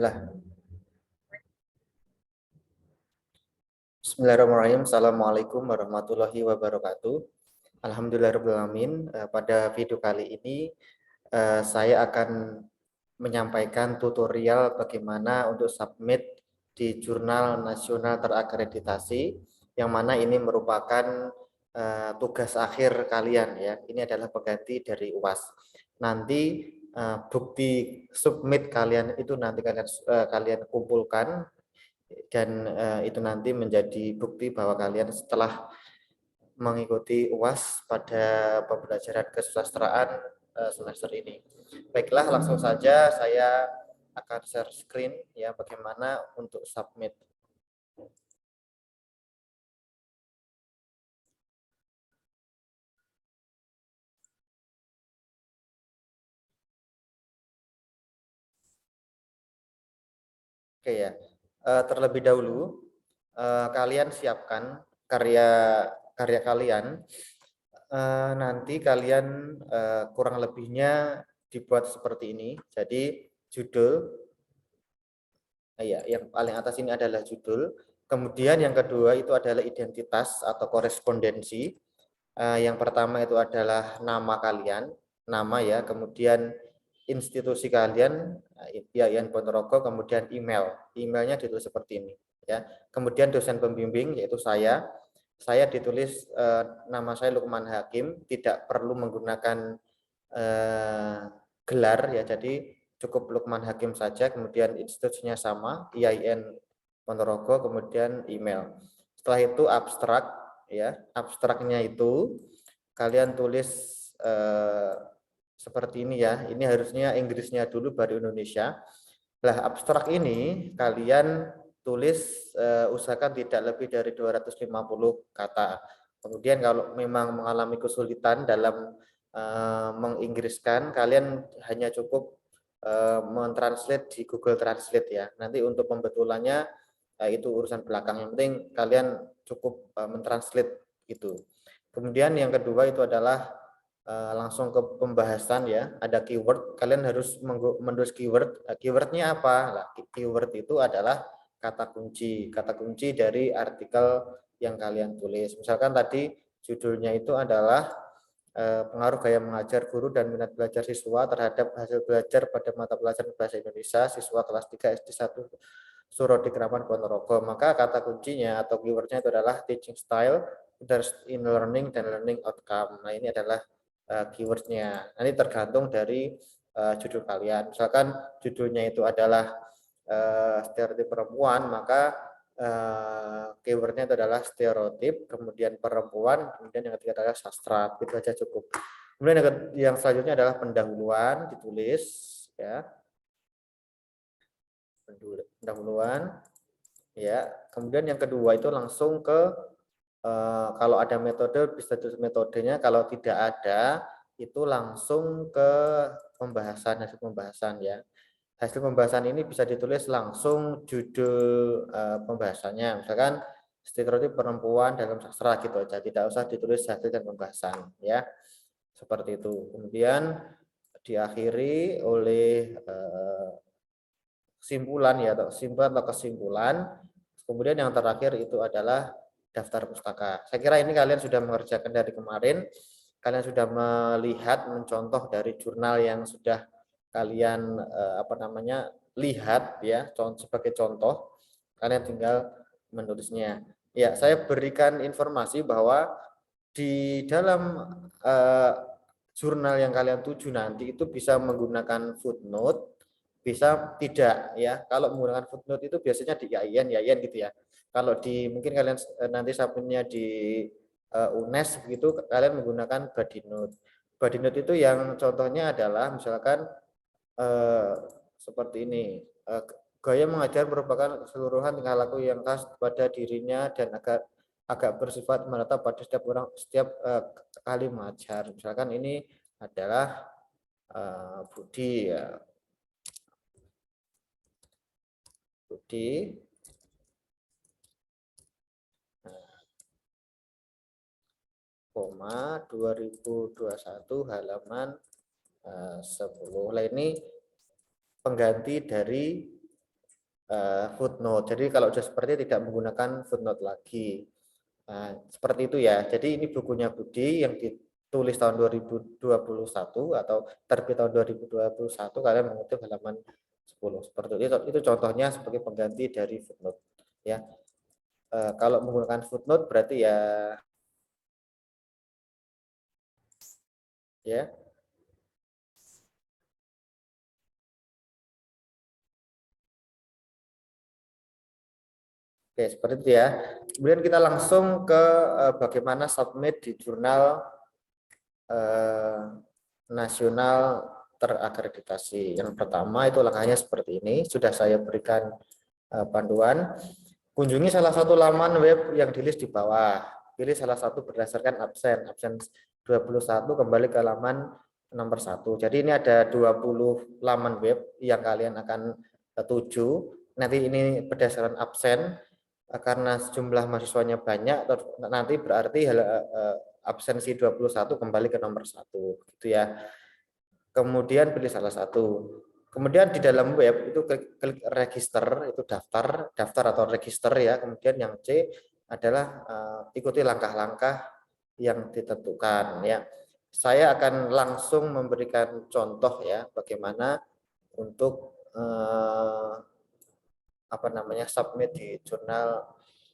Lah. Bismillahirrahmanirrahim. Assalamualaikum warahmatullahi wabarakatuh. Alhamdulillahirrahmanirrahim. Pada video kali ini saya akan menyampaikan tutorial bagaimana untuk submit di jurnal nasional terakreditasi, yang mana ini merupakan tugas akhir kalian ya. Ini adalah pengganti dari UAS. Nanti bukti submit kalian itu nanti kalian kumpulkan, dan itu nanti menjadi bukti bahwa kalian setelah mengikuti UAS pada pembelajaran kesusastraan semester ini. Baiklah, langsung saja saya akan share screen ya, bagaimana untuk submit. Oke ya, terlebih dahulu kalian siapkan karya kalian. Nanti kalian kurang lebihnya dibuat seperti ini. Jadi judul, ya, yang paling atas ini adalah judul. Kemudian yang kedua itu adalah identitas atau korespondensi. Yang pertama itu adalah nama kalian, nama ya. Kemudian institusi kalian, IAIN Ponorogo, kemudian emailnya ditulis seperti ini ya. Kemudian dosen pembimbing yaitu saya ditulis nama saya Lukman Hakim, tidak perlu menggunakan gelar ya, jadi cukup Lukman Hakim saja. Kemudian institusinya sama, IAIN Ponorogo, kemudian email. Setelah itu abstrak ya, abstraknya itu kalian tulis seperti ini ya. Ini harusnya Inggrisnya dulu baru Indonesia. Lah, abstrak ini kalian tulis usahakan tidak lebih dari 250 kata. Kemudian kalau memang mengalami kesulitan dalam menginggriskan, kalian hanya cukup mentranslate di Google Translate ya. Nanti untuk pembetulannya itu urusan belakang. Yang penting kalian cukup mentranslate gitu. Kemudian yang kedua itu adalah langsung ke pembahasan ya. Ada keyword, kalian harus menulis keyword. Keywordnya apa? Nah, keyword itu adalah kata kunci dari artikel yang kalian tulis. Misalkan tadi judulnya itu adalah pengaruh gaya mengajar guru dan minat belajar siswa terhadap hasil belajar pada mata pelajaran bahasa Indonesia siswa kelas 3 SD 1 Surodi Kraman Ponorogo. Maka kata kuncinya atau keywordnya itu adalah teaching style, interest in learning, dan learning outcome. Nah, ini adalah keywordnya. Nanti tergantung dari judul kalian. Misalkan judulnya itu adalah stereotip perempuan, maka keywordnya itu adalah stereotip, kemudian perempuan, kemudian yang ketiga adalah sastra. Itu saja cukup. Kemudian yang selanjutnya adalah pendahuluan, ditulis ya, pendahuluan ya. Kemudian yang kedua itu langsung ke kalau ada metode bisa tulis metodenya, kalau tidak ada itu langsung ke pembahasan, hasil pembahasan ya. Hasil pembahasan ini bisa ditulis langsung judul pembahasannya, misalkan stereotip perempuan dalam sastra gitu aja, tidak usah ditulis hasil dan pembahasan ya, seperti itu. Kemudian diakhiri oleh kesimpulan ya, atau kesimpulan. Kemudian yang terakhir itu adalah daftar pustaka. Saya kira ini kalian sudah mengerjakan dari kemarin. Kalian sudah melihat, mencontoh dari jurnal yang sudah kalian lihat ya, sebagai contoh. Kalian tinggal menulisnya. Ya, saya berikan informasi bahwa di dalam jurnal yang kalian tuju nanti itu bisa menggunakan footnote, bisa tidak ya. Kalau menggunakan footnote itu biasanya di IAIN gitu ya. Kalau di mungkin kalian nanti submitnya di UNES begitu, kalian menggunakan body note. Body note itu yang contohnya adalah misalkan seperti ini. Gaya mengajar merupakan keseluruhan tingkah laku yang khas pada dirinya dan agak bersifat merata pada setiap kali mengajar. Misalkan ini adalah Budi ya. Budi koma 2021 halaman 10. Nah, ini pengganti dari footnote. Jadi kalau sudah seperti tidak menggunakan footnote lagi. Nah, seperti itu ya. Jadi ini bukunya Budi yang ditulis tahun 2021 atau terbit tahun 2021, kalian mengutip halaman 10. Seperti itu. Itu contohnya sebagai pengganti dari footnote ya. Kalau menggunakan footnote berarti ya. Oke, seperti itu ya. Kemudian kita langsung ke bagaimana submit di jurnal nasional terakreditasi. Yang pertama itu langkahnya seperti ini. Sudah saya berikan panduan. Kunjungi salah satu laman web yang di list di bawah. Pilih salah satu berdasarkan absen. Absen 21 kembali ke laman nomor 1. Jadi ini ada 20 laman web yang kalian akan tuju. Nanti ini berdasarkan absen. Karena jumlah mahasiswanya banyak, nanti berarti absensi 21 kembali ke nomor 1. Gitu ya. Kemudian pilih salah satu. Kemudian di dalam web itu klik register, itu daftar atau register ya. Kemudian yang C adalah ikuti langkah-langkah yang ditentukan ya. Saya akan langsung memberikan contoh ya bagaimana untuk submit di jurnal.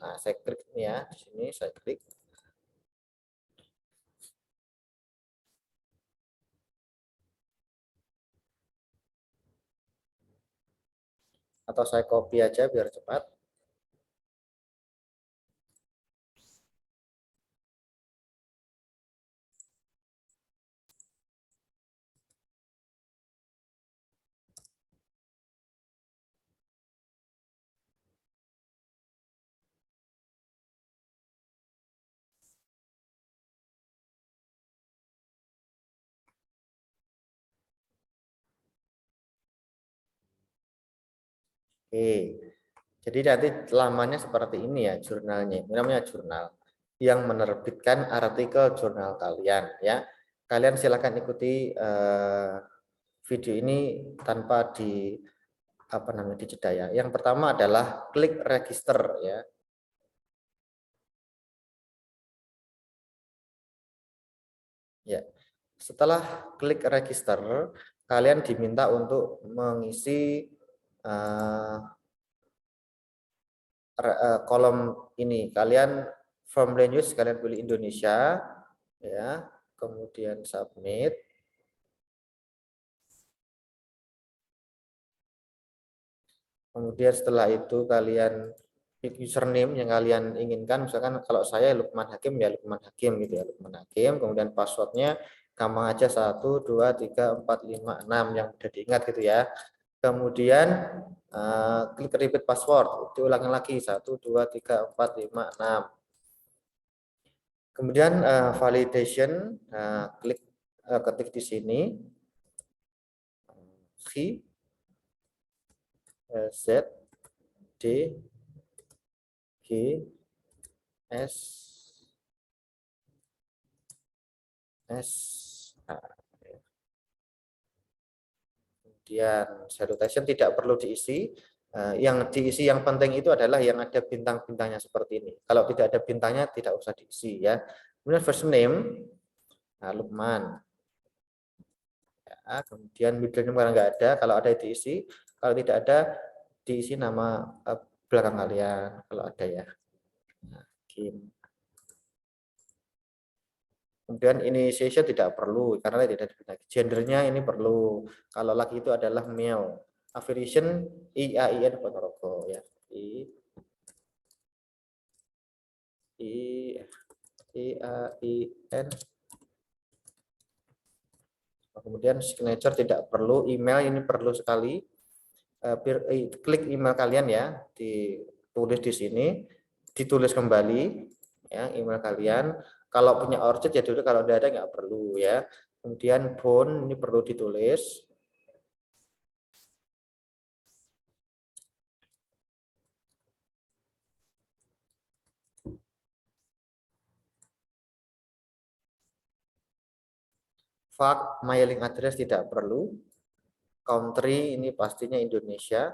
Nah, saya klik nih ya, di sini saya klik. Atau saya copy aja biar cepat. Oke. Jadi nanti lamanya seperti ini ya jurnalnya. Ini namanya jurnal yang menerbitkan artikel jurnal kalian ya. Kalian silakan ikuti video ini tanpa dijeda ya. Yang pertama adalah klik register ya. Ya. Setelah klik register, kalian diminta untuk mengisi kolom ini. Kalian form language kalian pilih Indonesia ya, kemudian submit. Kemudian setelah itu kalian username yang kalian inginkan, misalkan kalau saya Lukman Hakim ya Lukman Hakim gitu ya, Lukman Hakim. Kemudian passwordnya gampang aja 1 2 3 4 5 6 yang mudah diingat gitu ya. Kemudian klik repeat password, diulangi lagi 1 2 3 4 5 6. Kemudian validation, klik ketik di sini Z D G S A. Kemudian salutation tidak perlu diisi. Yang diisi yang penting itu adalah yang ada bintang-bintangnya seperti ini. Kalau tidak ada bintangnya tidak usah diisi ya. Kemudian first name, Lukman. Ya, kemudian middle name karena nggak ada, kalau ada diisi. Kalau tidak ada diisi nama belakang kalian kalau ada ya. Nah, kemudian initiation tidak perlu karena tidak digunakan. Gendernya ini perlu. Kalau laki itu adalah male. Affiliation IAIN Ponorogo ya. IAIN. Kemudian signature tidak perlu, email ini perlu sekali. Klik email kalian ya, ditulis di sini, ditulis kembali ya email kalian. Kalau punya orchid ya dulu, kalau tidak ada nggak perlu ya. Kemudian phone ini perlu ditulis. Fax, mailing address tidak perlu. Country ini pastinya Indonesia.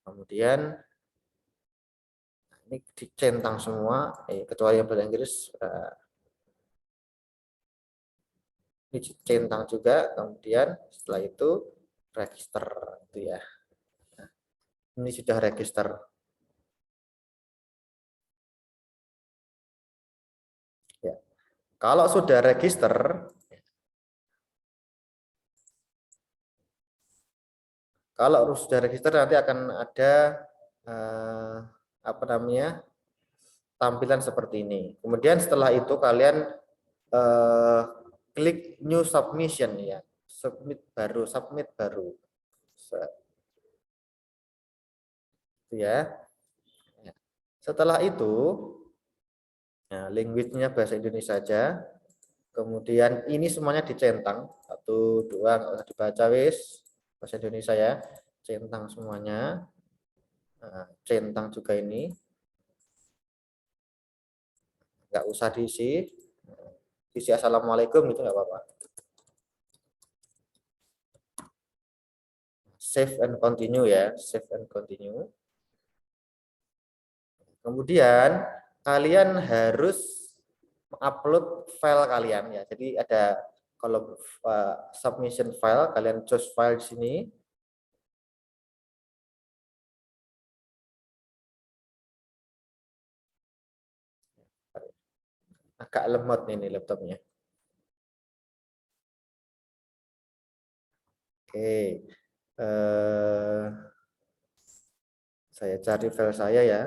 Kemudian ini dicentang semua, kecuali yang bahasa Inggris. Ini dicentang juga. Kemudian setelah itu register, itu ya. Nah, ini sudah register. Ya. Kalau sudah register, nanti akan ada apa namanya, tampilan seperti ini. Kemudian setelah itu kalian klik new submission ya, submit baru, ya. Setelah itu, nah, language-nya bahasa Indonesia saja. Kemudian ini semuanya dicentang, 1, 2, nggak usah dibaca wis, bahasa Indonesia ya, centang semuanya. Nah, centang juga ini, nggak usah diisi, assalamualaikum gitu nggak apa-apa. Save and continue ya, save and continue. Kemudian kalian harus upload file kalian ya. Jadi ada kalau submission file, kalian choose file di sini. Agak lemot ini laptopnya. Oke. Saya cari file saya ya.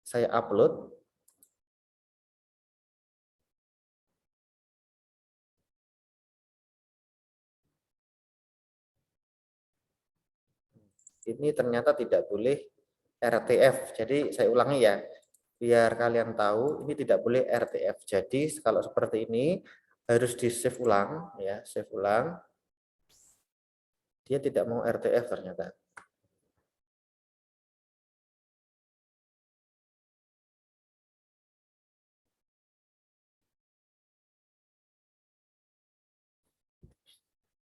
Saya upload. Ini ternyata tidak boleh RTF. Jadi saya ulangi ya, biar kalian tahu ini tidak boleh RTF. Jadi kalau seperti ini harus di save ulang ya, save ulang. Dia tidak mau RTF ternyata.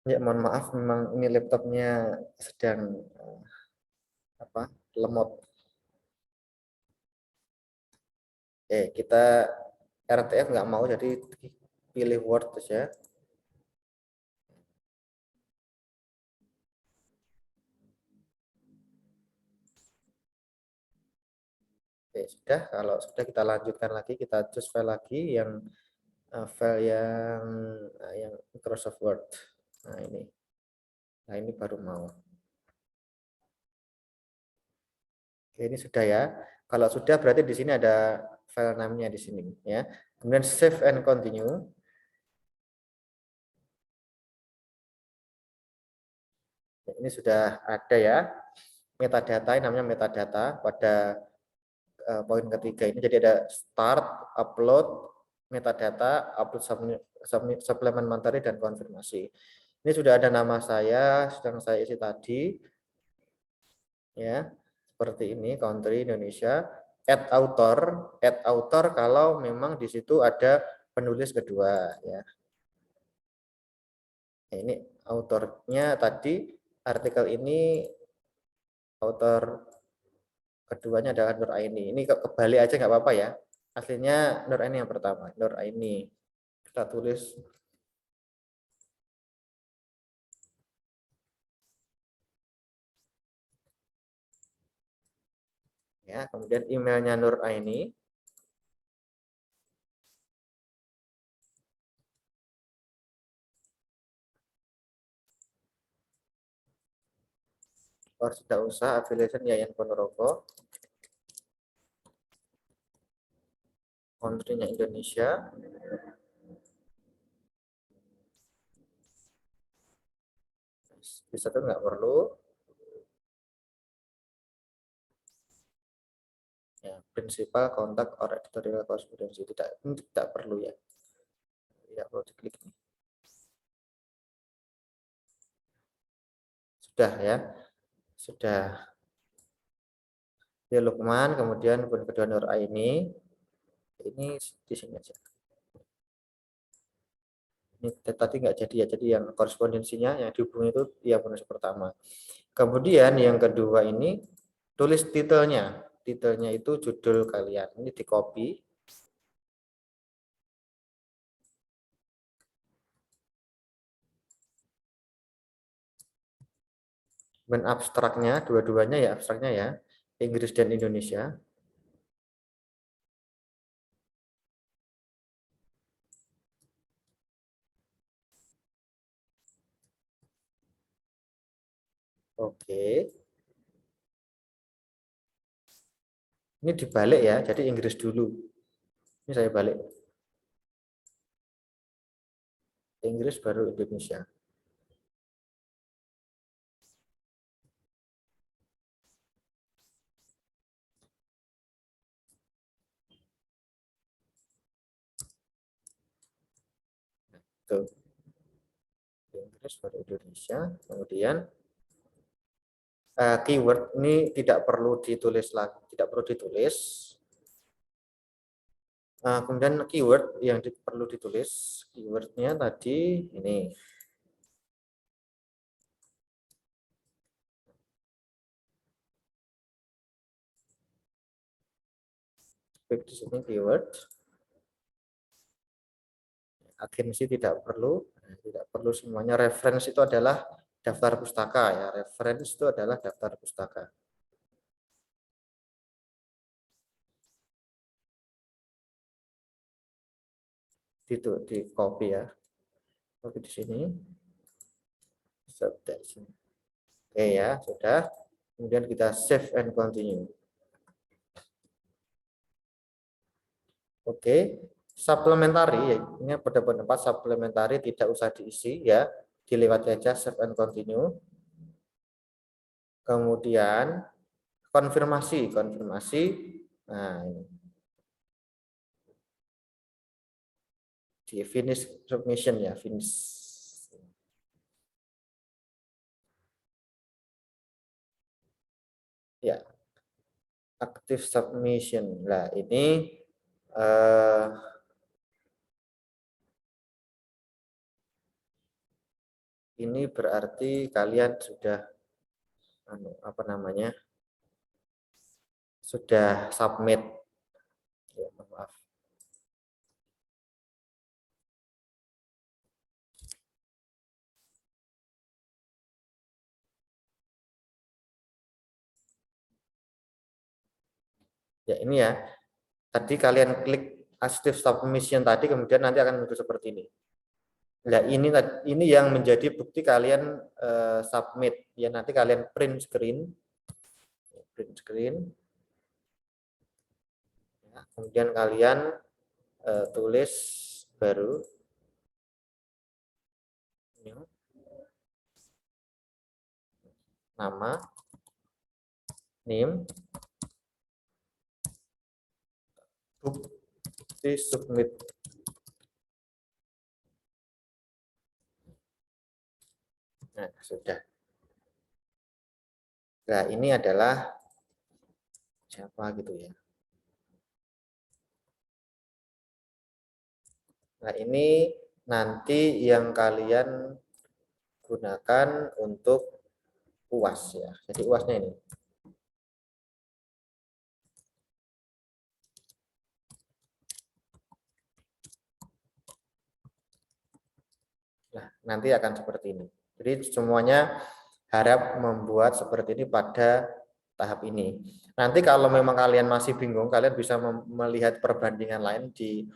Ya mohon maaf, memang ini laptopnya sedang lemot. Kita RTF nggak mau, jadi pilih Word saja. Sudah. Kalau sudah, kita lanjutkan lagi, kita choose file lagi yang yang Microsoft Word. Nah ini baru mau. Oke, ini sudah ya. Kalau sudah berarti di sini ada file namanya di sini ya. Kemudian save and continue. Ini sudah ada ya. Metadata, ini namanya metadata pada poin ketiga ini. Jadi ada start, upload, metadata, upload suplemen materi, dan konfirmasi. Ini sudah ada nama saya, sedang saya isi tadi. Ya, seperti ini, country Indonesia. Add author kalau memang di situ ada penulis kedua ya. Nah, ini autornya tadi, artikel ini author keduanya adalah Nur Aini. Ini kebalik aja nggak apa-apa ya. Aslinya Nur Aini yang pertama, Nur Aini. Kita tulis ya, kemudian emailnya Nur Aini. Sudah usah affiliation Yayan Ponorogo. Country-nya Indonesia. Bisa tuh nggak perlu. Ya, prinsipal, kontak, or editorial correspondence tidak perlu ya. Tidak perlu diklik ini. Sudah ya. Sudah. Ya Lukman, kemudian kedua Nur Aini. Ini di sini aja. Ini tadi nggak jadi ya, jadi yang korespondensinya yang dihubungi itu yang bonus pertama. Kemudian yang kedua ini tulis titelnya. Titelnya itu judul kalian. Ini di copy. Dan abstraknya, dua-duanya ya abstraknya ya, Inggris dan Indonesia. Oke. Ini dibalik ya, jadi Inggris dulu. Ini saya balik. Inggris baru Indonesia. Tuh. Inggris baru Indonesia. Kemudian keyword ini tidak perlu ditulis lagi, tidak perlu ditulis. Kemudian keyword yang perlu ditulis, keywordnya tadi ini. Di sini keyword. Agensi tidak perlu semuanya. Reference itu adalah daftar pustaka ya. Reference itu adalah daftar pustaka. Itu di copy ya. Copy di sini. Oke ya, sudah. Kemudian kita save and continue. Oke, supplementary, ini pada pendapat supplementary tidak usah diisi ya, dilewati aja save and continue. Kemudian konfirmasi. Nah, ini. Di finish submission ya, finish. Ya, active submission. Nah, ini berarti kalian sudah apa namanya? Sudah submit. Ya, maaf. Ya, ini ya. Tadi kalian klik active submission tadi, kemudian nanti akan muncul seperti ini. Nah, ini yang menjadi bukti kalian submit. Ya, nanti kalian print screen. Ya, kemudian kalian tulis baru nama, name, bukti submit. Nah, sudah. Nah, ini adalah siapa gitu ya. Nah, ini nanti yang kalian gunakan untuk UAS ya. Jadi UASnya ini. Nah, nanti akan seperti ini. Jadi semuanya harap membuat seperti ini pada tahap ini. Nanti kalau memang kalian masih bingung, kalian bisa melihat perbandingan lain di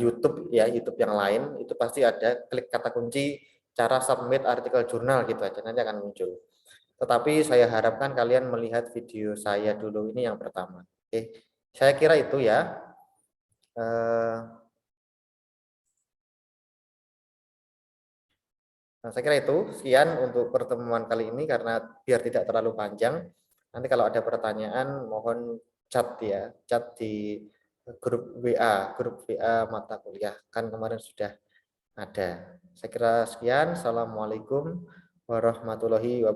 YouTube ya, YouTube yang lain itu pasti ada, klik kata kunci cara submit artikel jurnal gitu aja, nanti akan muncul. Tetapi saya harapkan kalian melihat video saya dulu ini yang pertama. Oke, saya kira itu ya. Nah, saya kira itu sekian untuk pertemuan kali ini karena biar tidak terlalu panjang. Nanti kalau ada pertanyaan mohon chat ya, chat di grup WA mata kuliah. Kan kemarin sudah ada. Saya kira sekian. Assalamualaikum warahmatullahi wabarakatuh.